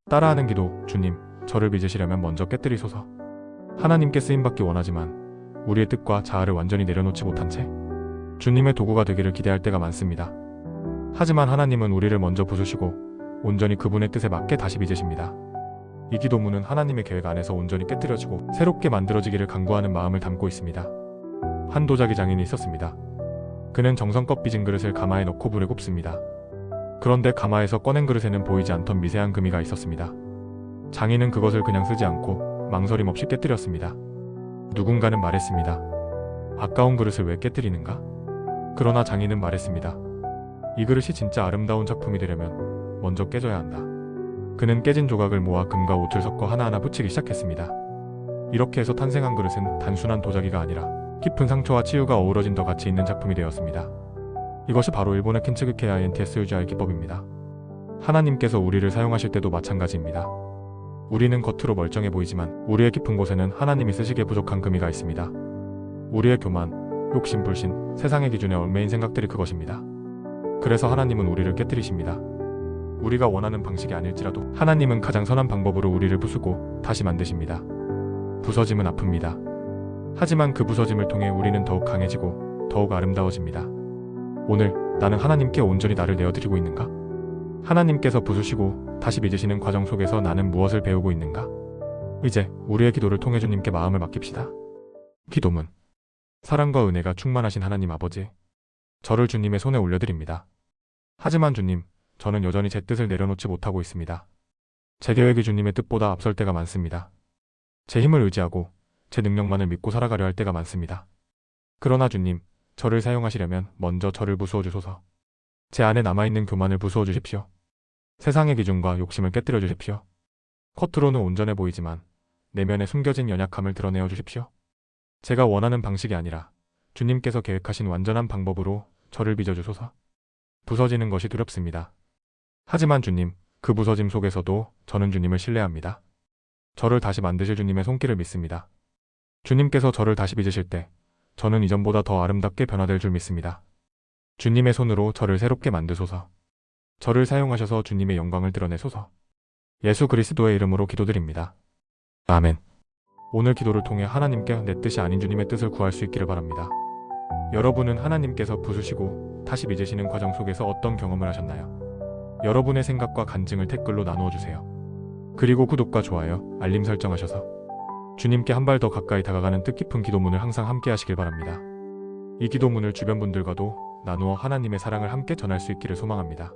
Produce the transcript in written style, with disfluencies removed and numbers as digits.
따라하는 기도. 주님, 저를 빚으시려면 먼저 깨뜨리소서. 하나님께 쓰임받기 원하지만 우리의 뜻과 자아를 완전히 내려놓지 못한 채 주님의 도구가 되기를 기대할 때가 많습니다. 하지만 하나님은 우리를 먼저 부수시고 온전히 그분의 뜻에 맞게 다시 빚으십니다. 이 기도문은 하나님의 계획 안에서 온전히 깨뜨려지고 새롭게 만들어지기를 간구하는 마음을 담고 있습니다. 한 도자기 장인이 있었습니다. 그는 정성껏 빚은 그릇을 가마에 넣고 불에 굽습니다. 그런데 가마에서 꺼낸 그릇에는 보이지 않던 미세한 금이가 있었습니다. 장인은 그것을 그냥 쓰지 않고 망설임 없이 깨뜨렸습니다. 누군가는 말했습니다. 아까운 그릇을 왜 깨뜨리는가? 그러나 장인은 말했습니다. 이 그릇이 진짜 아름다운 작품이 되려면 먼저 깨져야 한다. 그는 깨진 조각을 모아 금과 옷을 섞어 하나하나 붙이기 시작했습니다. 이렇게 해서 탄생한 그릇은 단순한 도자기가 아니라 깊은 상처와 치유가 어우러진 더 가치 있는 작품이 되었습니다. 이것이 바로 일본의 킨츠그케야 NTS 유지아의 기법입니다. 하나님께서 우리를 사용하실 때도 마찬가지입니다. 우리는 겉으로 멀쩡해 보이지만 우리의 깊은 곳에는 하나님이 쓰시기에 부족한 금이가 있습니다. 우리의 교만, 욕심, 불신, 세상의 기준에 얽매인 생각들이 그것입니다. 그래서 하나님은 우리를 깨뜨리십니다. 우리가 원하는 방식이 아닐지라도 하나님은 가장 선한 방법으로 우리를 부수고 다시 만드십니다. 부서짐은 아픕니다. 하지만 그 부서짐을 통해 우리는 더욱 강해지고 더욱 아름다워집니다. 오늘 나는 하나님께 온전히 나를 내어드리고 있는가? 하나님께서 부수시고 다시 빚으시는 과정 속에서 나는 무엇을 배우고 있는가? 이제 우리의 기도를 통해 주님께 마음을 맡깁시다. 기도문. 사랑과 은혜가 충만하신 하나님 아버지, 저를 주님의 손에 올려드립니다. 하지만 주님, 저는 여전히 제 뜻을 내려놓지 못하고 있습니다. 제 계획이 주님의 뜻보다 앞설 때가 많습니다. 제 힘을 의지하고 제 능력만을 믿고 살아가려 할 때가 많습니다. 그러나 주님, 저를 사용하시려면 먼저 저를 부수어 주소서. 제 안에 남아있는 교만을 부수어 주십시오. 세상의 기준과 욕심을 깨뜨려 주십시오. 겉으로는 온전해 보이지만 내면에 숨겨진 연약함을 드러내어 주십시오. 제가 원하는 방식이 아니라 주님께서 계획하신 완전한 방법으로 저를 빚어주소서. 부서지는 것이 두렵습니다. 하지만 주님, 그 부서짐 속에서도 저는 주님을 신뢰합니다. 저를 다시 만드실 주님의 손길을 믿습니다. 주님께서 저를 다시 빚으실 때 저는 이전보다 더 아름답게 변화될 줄 믿습니다. 주님의 손으로 저를 새롭게 만드소서. 저를 사용하셔서 주님의 영광을 드러내소서. 예수 그리스도의 이름으로 기도드립니다. 아멘. 오늘 기도를 통해 하나님께 내 뜻이 아닌 주님의 뜻을 구할 수 있기를 바랍니다. 여러분은 하나님께서 부수시고 다시 빚으시는 과정 속에서 어떤 경험을 하셨나요? 여러분의 생각과 간증을 댓글로 나누어 주세요. 그리고 구독과 좋아요, 알림 설정하셔서 주님께 한 발 더 가까이 다가가는 뜻깊은 기도문을 항상 함께 하시길 바랍니다. 이 기도문을 주변 분들과도 나누어 하나님의 사랑을 함께 전할 수 있기를 소망합니다.